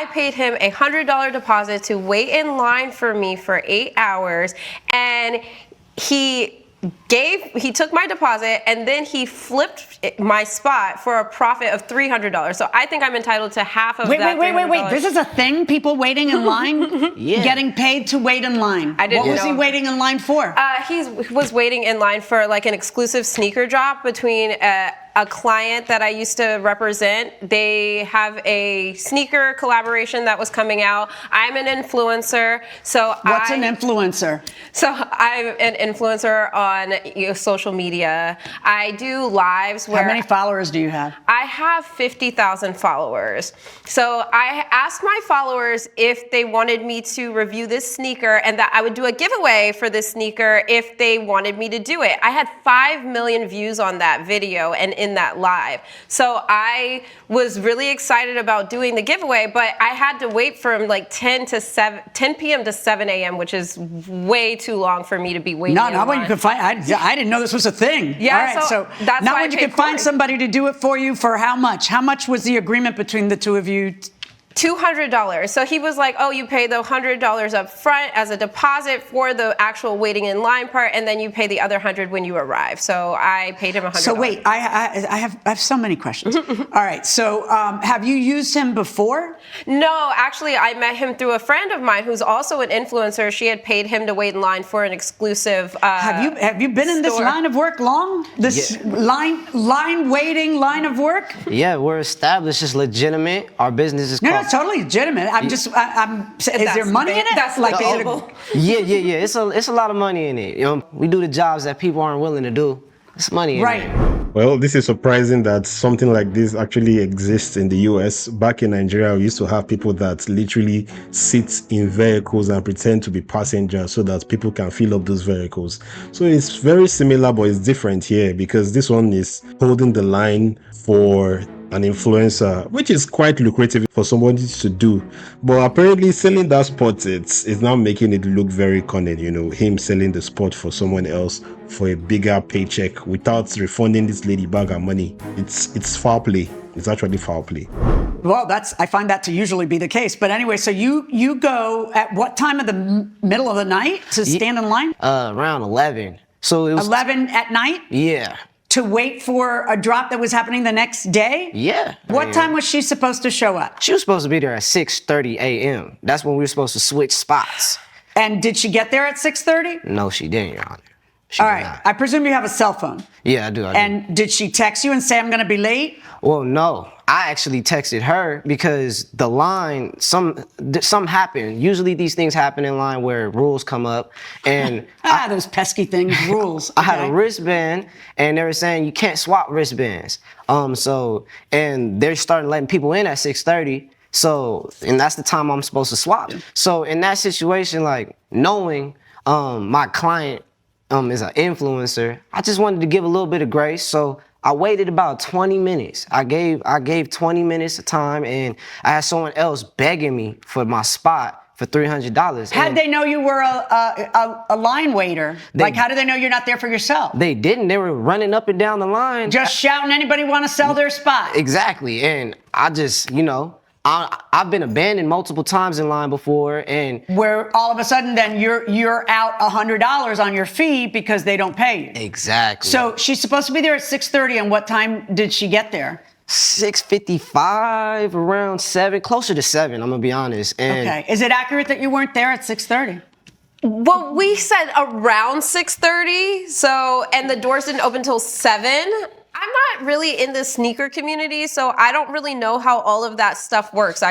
I paid him a $100 deposit to wait in line for me for 8 hours, and he took my deposit and then he flipped my spot for a profit of $300. So I think I'm entitled to half of that. Wait. This is a thing? People waiting in line? Yeah. Getting paid to wait in line. I didn't know. What was he waiting in line for? He was waiting in line for like an exclusive sneaker drop between a client that I used to represent. They have a sneaker collaboration that was coming out. I'm an influencer. So What's an influencer? So I'm an influencer on social media. I do lives where... How many followers do you have? I have 50,000 followers. So I asked my followers if they wanted me to review this sneaker and that I would do a giveaway for this sneaker if they wanted me to do it. I had 5 million views on that video and in that live. So I was really excited about doing the giveaway, but I had to wait from like 10 p.m. to 7 a.m., which is way too long for me to be waiting. Not when you could find. I didn't know this was a thing. Yeah, all right, so that's not why when you could find somebody to do it for you for how much? How much was the agreement between the two of you? $200. So he was like, oh, you pay the $100 up front as a deposit for the actual waiting in line part, and then you pay the other $100 when you arrive. So I paid him $100. So wait, I have so many questions. All right, so have you used him before? No, actually, I met him through a friend of mine who's also an influencer. She had paid him to wait in line for an exclusive Have you been in this line of work long? This line waiting line of work? Yeah, we're established. It's legitimate. Our business is called... No, totally legitimate. Is there money in it? That's like, legitimate. Yeah. It's a lot of money in it. You know, we do the jobs that people aren't willing to do. It's money in it. Well, this is surprising that something like this actually exists in the US. Back in Nigeria, we used to have people that literally sit in vehicles and pretend to be passengers so that people can fill up those vehicles. So it's very similar, but it's different here because this one is holding the line for an influencer, which is quite lucrative for somebody to do. But apparently selling that spot, it's now making it look very cunning, you know, him selling the spot for someone else for a bigger paycheck without refunding this lady back her money. It's foul play. It's actually foul play. Well, I find that to usually be the case. But anyway, so you go at what time of the middle of the night to stand in line? Around 11. So it was 11 at night? Yeah. To wait for a drop that was happening the next day? Yeah. What time was she supposed to show up? She was supposed to be there at 6:30 a.m. That's when we were supposed to switch spots. And did she get there at 6:30? No, she didn't, Your Honor. All right. I presume you have a cell phone. Yeah, I do. And did she text you and say, I'm going to be late? Well, no. I actually texted her because the line, something happened. Usually these things happen in line where rules come up. And those pesky things, rules. Okay. I had a wristband, and they were saying you can't swap wristbands. And they're starting letting people in at 6:30. So, and that's the time I'm supposed to swap. So in that situation, like knowing my client is an influencer, I just wanted to give a little bit of grace. So I waited about 20 minutes. I gave 20 minutes of time, and I had someone else begging me for my spot for $300. How'd they know you were a line waiter? Like, how do they know you're not there for yourself? They didn't. They were running up and down the line. Just shouting, anybody want to sell their spot? Exactly. And I just, I've been abandoned multiple times in line before, and where all of a sudden then you're out $100 on your fee because they don't pay you. Exactly. So she's supposed to be there at 6:30, and what time did she get there? 6:55, around 7, closer to 7. I'm gonna be honest. And okay. Is it accurate that you weren't there at 6:30? Well, we said around 6:30. So, and the doors didn't open till 7. I'm not really in the sneaker community, so I don't really know how all of that stuff works.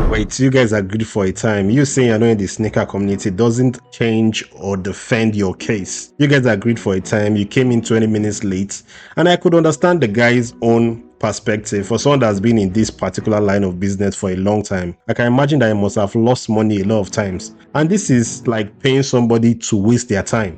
Wait, you guys agreed for a time. You saying you're not in the sneaker community doesn't change or defend your case. You guys agreed for a time. You came in 20 minutes late, and I could understand the guy's own perspective. For someone that's been in this particular line of business for a long time, I can imagine that he must have lost money a lot of times. And this is like paying somebody to waste their time,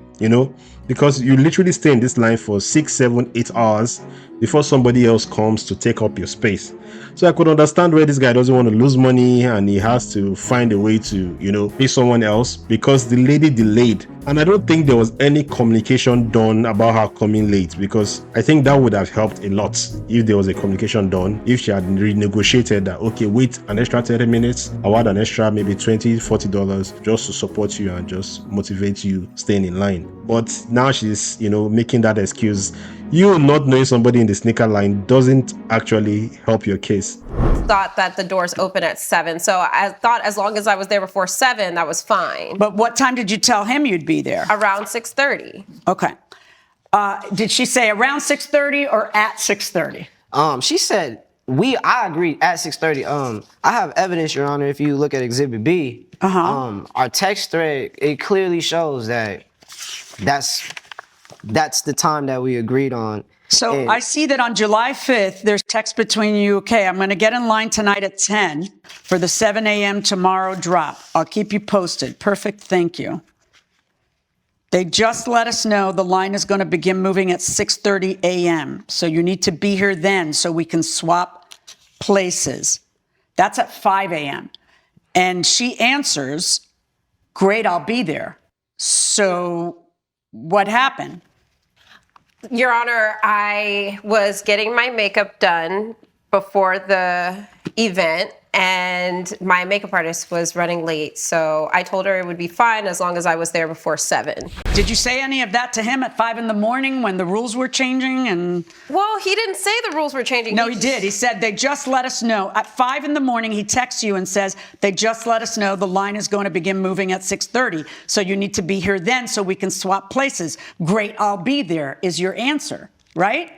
because you literally stay in this line for 6, 7, 8 hours before somebody else comes to take up your space. So I could understand where this guy doesn't want to lose money and he has to find a way to, pay someone else, because the lady delayed And I don't think there was any communication done about her coming late, because I think that would have helped a lot if there was a communication done. If she had renegotiated that, okay, wait an extra 30 minutes, I'll add an extra maybe $20, $40 just to support you and just motivate you staying in line. But now she's, making that excuse. You not knowing somebody in the sneaker line doesn't actually help your case. Thought that the doors open at 7, so I thought as long as I was there before 7, that was fine. But what time did you tell him you'd be there? Around 6:30. Okay. Did she say around 6:30 or at 6:30? She said I agreed at 6:30. I have evidence, Your Honor. If you look at Exhibit B, our text thread, it clearly shows that that's the time that we agreed on. So I see that on July 5th, there's text between you. Okay, I'm going to get in line tonight at 10 for the 7 a.m. tomorrow drop. I'll keep you posted. Perfect. Thank you. They just let us know the line is going to begin moving at 6:30 a.m. So you need to be here then so we can swap places. That's at 5 a.m. And she answers, great, I'll be there. So what happened? Your Honor, I was getting my makeup done before the event, and my makeup artist was running late, so I told her it would be fine as long as I was there before 7. Did you say any of that to him at 5 in the morning when the rules were changing? And Well, he didn't say the rules were changing. no, he did. He said they just let us know. At 5 in the morning, he texts you and says, they just let us know the line is going to begin moving at 6:30. So you need to be here then so we can swap places. Great, I'll be there, is your answer, right?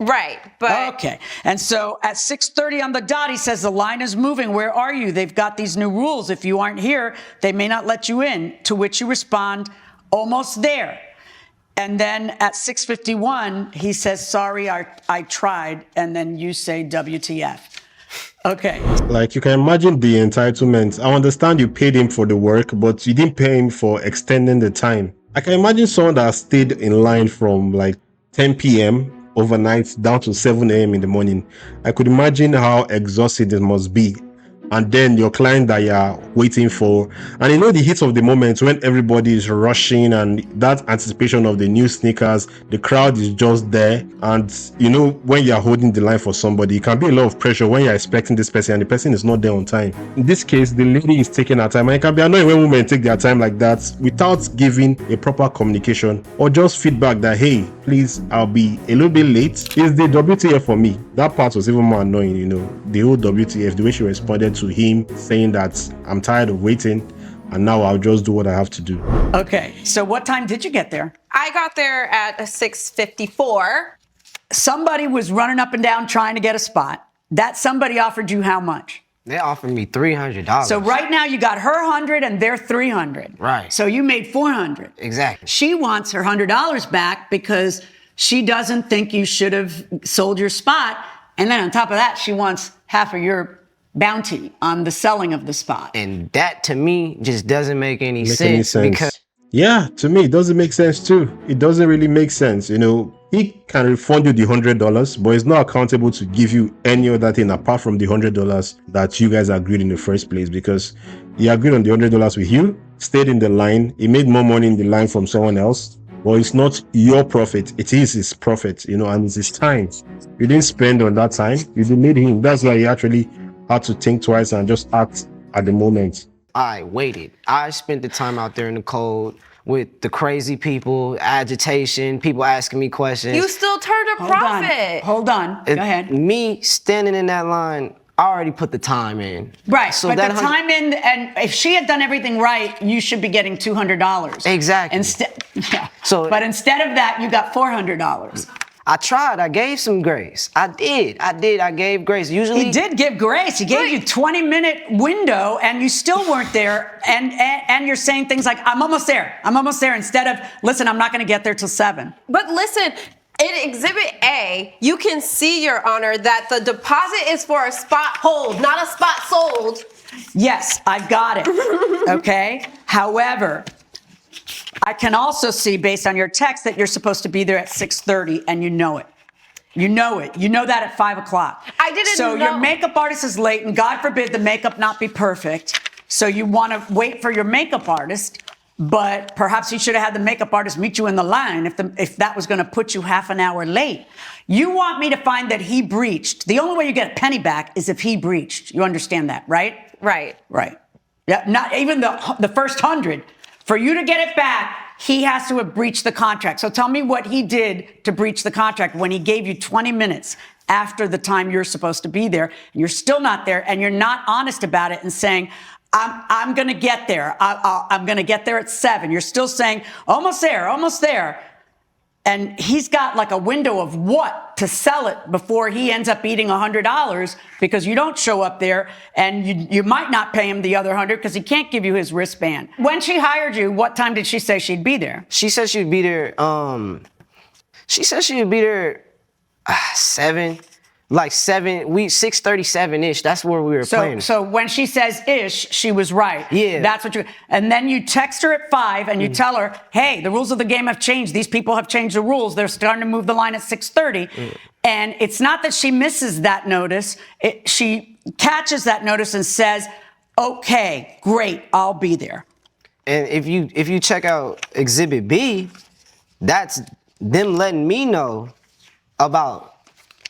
Right, but Okay. And so at 6:30 on the dot, he says, the line is moving. Where are you? They've got these new rules. If you aren't here, they may not let you in. To which you respond, almost there. And then at 6:51, he says, sorry, I tried. And then you say, WTF. Okay. Like, you can imagine the entitlement. I understand you paid him for the work, but you didn't pay him for extending the time. I can imagine someone that stayed in line from like 10 p.m. overnight down to 7 a.m. in the morning. I could imagine how exhausted it must be. And then your client that you're waiting for, and the heat of the moment when everybody is rushing and that anticipation of the new sneakers, the crowd is just there. And when you're holding the line for somebody, it can be a lot of pressure when you're expecting this person and the person is not there on time. In this case, the lady is taking her time, and it can be annoying when women take their time like that without giving a proper communication or just feedback that, hey, please, I'll be a little bit late. It's the WTF for me. That part was even more annoying, the whole WTF, the way she responded to him saying that I'm tired of waiting and now I'll just do what I have to do. Okay. So what time did you get there? I got there at 6:54. Somebody was running up and down trying to get a spot. That somebody offered you how much? They offered me $300. So right now you got her 100 and they're 300. Right. So you made 400. Exactly. She wants her $100 back because she doesn't think you should have sold your spot. And then on top of that, she wants half of your bounty on the selling of the spot. And that to me just doesn't make any sense. Because yeah, to me it doesn't make sense too. It doesn't really make sense. He can refund you the $100, but he's not accountable to give you any other thing apart from the $100 that you guys agreed in the first place, because he agreed on the $100 with you, stayed in the line, he made more money in the line from someone else. Well, it's not your profit, it is his profit, and it's his time. You didn't spend on that time, you didn't need him. That's why he actually had to think twice and just act at the moment. I waited. I spent the time out there in the cold with the crazy people, agitation, people asking me questions. You still turned a profit. Hold on. Go ahead. Me standing in that line, I already put the time in. Right, So but that the time in, and if she had done everything right, you should be getting $200. Exactly. But instead of that, you got $400. I tried. I gave some grace. I did. I gave grace. Usually He did give grace. He gave you 20-minute window, and you still weren't there. And you're saying things like, I'm almost there. I'm almost there. Instead of, listen, I'm not going to get there till 7. But listen, in Exhibit A, you can see, Your Honor, that the deposit is for a spot hold, not a spot sold. Yes, I got it. Okay. However, I can also see, based on your text, that you're supposed to be there at 6:30, and you know it. You know it. You know that at 5 o'clock. I didn't So know. your makeup artist is late, and God forbid the makeup not be perfect. So you want to wait for your makeup artist. but perhaps you should have had the makeup artist meet you in the line if that was going to put you half an hour late. You want me to find that he breached. The only way you get a penny back is if he breached. You understand that, right? Right. Right. Yeah, not even the first 100. For you to get it back, he has to have breached the contract. So tell me what he did to breach the contract when he gave you 20 minutes after the time you're supposed to be there, and you're still not there, and you're not honest about it and saying, I'm going to get there. I'm going to get there at 7. You're still saying, almost there, almost there. And he's got like a window of what to sell it before he ends up eating $100 because you don't show up there, and you might not pay him the other 100 because he can't give you his wristband. When she hired you, what time did she say she'd be there? She said she'd be there. She said she'd be there 7. Like 6:37-ish. That's where we were playing. So when she says ish, she was right. Yeah. That's what you. And then you text her at 5 and you tell her, hey, the rules of the game have changed. These people have changed the rules. They're starting to move the line at 6:30. And it's not that she misses that notice. She catches that notice and says, okay, great, I'll be there. And if you check out Exhibit B, that's them letting me know about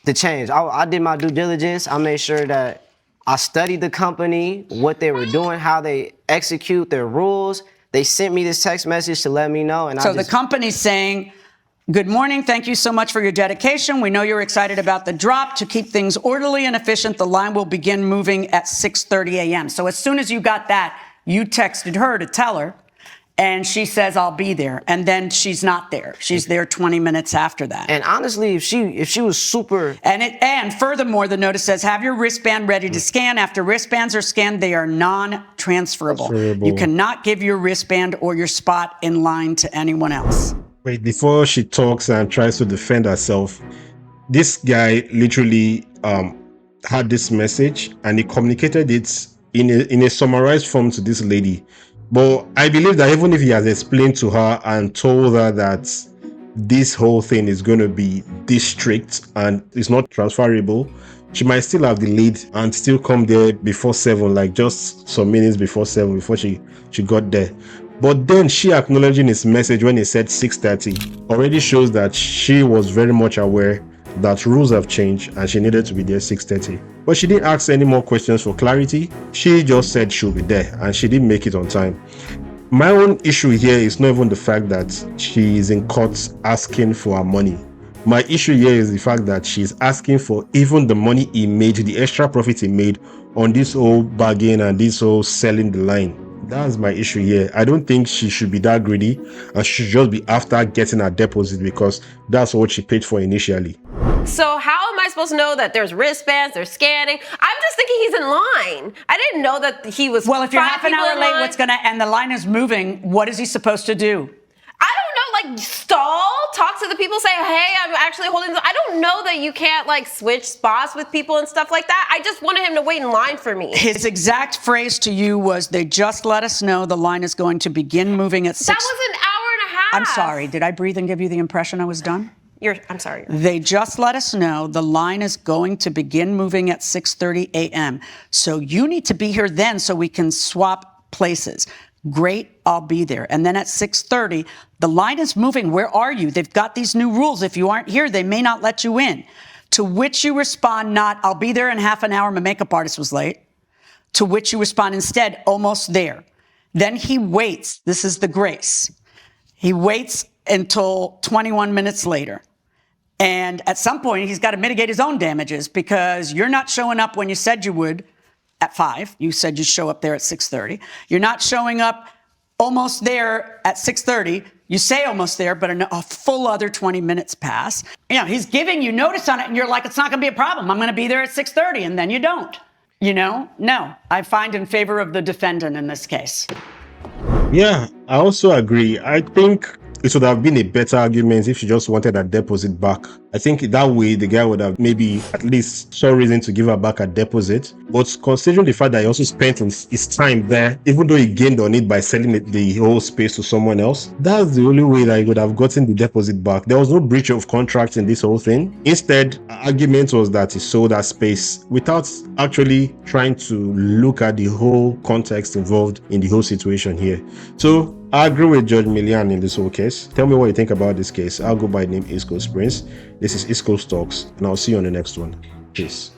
the change. I did my due diligence. I made sure that I studied the company, what they were doing, how they execute their rules. They sent me this text message to let me know. And so the company's saying, good morning. Thank you so much for your dedication. We know you're excited about the drop. To keep things orderly and efficient, the line will begin moving at 6:30 a.m. So as soon as you got that, you texted her to tell her. And she says, I'll be there. And then she's not there. She's there 20 minutes after that. And honestly, if she was super... And furthermore, the notice says, have your wristband ready to scan. After wristbands are scanned, they are non-transferable. You cannot give your wristband or your spot in line to anyone else. Wait, before she talks and tries to defend herself, this guy literally had this message and he communicated it in a summarized form to this lady. But I believe that even if he has explained to her and told her that this whole thing is going to be this strict and it's not transferable, she might still have the lead and still come there before 7, like just some minutes before 7, before she got there. But then she acknowledging his message when he said 6:30 already shows that she was very much aware that rules have changed and she needed to be there 6:30. But she didn't ask any more questions for clarity. She just said she'll be there and she didn't make it on time. My own issue here is not even the fact that she is in court asking for her money. My issue here is the fact that she's asking for even the money he made, the extra profit he made on this whole bargain and this whole selling the line. That's my issue here. I don't think she should be that greedy and she should just be after getting her deposit because that's what she paid for initially. So how am I supposed to know that there's wristbands, they're scanning? I'm just thinking he's in line. I didn't know that he was. Well, if you're 5 half an people hour in late, line. and the line is moving, what is he supposed to do? I don't know, like stall, talk to the people, say, hey, I'm actually holding this. I don't know that you can't like switch spots with people and stuff like that. I just wanted him to wait in line for me. His exact phrase to you was, they just let us know the line is going to begin moving at 6. That was an hour and a half. I'm sorry. Did I breathe and give you the impression I was done? I'm sorry. They just let us know the line is going to begin moving at 6:30 a.m. So you need to be here then so we can swap places. Great, I'll be there. And then at 6:30, the line is moving. Where are you? They've got these new rules. If you aren't here, they may not let you in. To which you respond not, I'll be there in half an hour. My makeup artist was late. To which you respond instead, almost there. Then he waits. This is the grace. He waits until 21 minutes later. And at some point, he's got to mitigate his own damages because you're not showing up when you said you would at 5. You said you'd show up there at 6:30. You're not showing up almost there at 6:30. You say almost there, but a full other 20 minutes pass. You know, he's giving you notice on it, and you're like, it's not going to be a problem. I'm going to be there at 6:30, and then you don't. You know? No. I find in favor of the defendant in this case. Yeah, I also agree. I think it would have been a better argument if she just wanted her deposit back I think that way the guy would have maybe at least saw reason to give her back a deposit. But considering the fact that he also spent his time there, even though he gained on it by selling the whole space to someone else, that's the only way that he would have gotten the deposit back. There was no breach of contract in this whole thing. Instead, argument was that he sold that space without actually trying to look at the whole context involved in the whole situation here. So I agree with Judge Milian in this whole case. Tell me what you think about this case. I'll go by the name Eastcoast Prince. This is Eastcoast Talks, and I'll see you on the next one. Peace.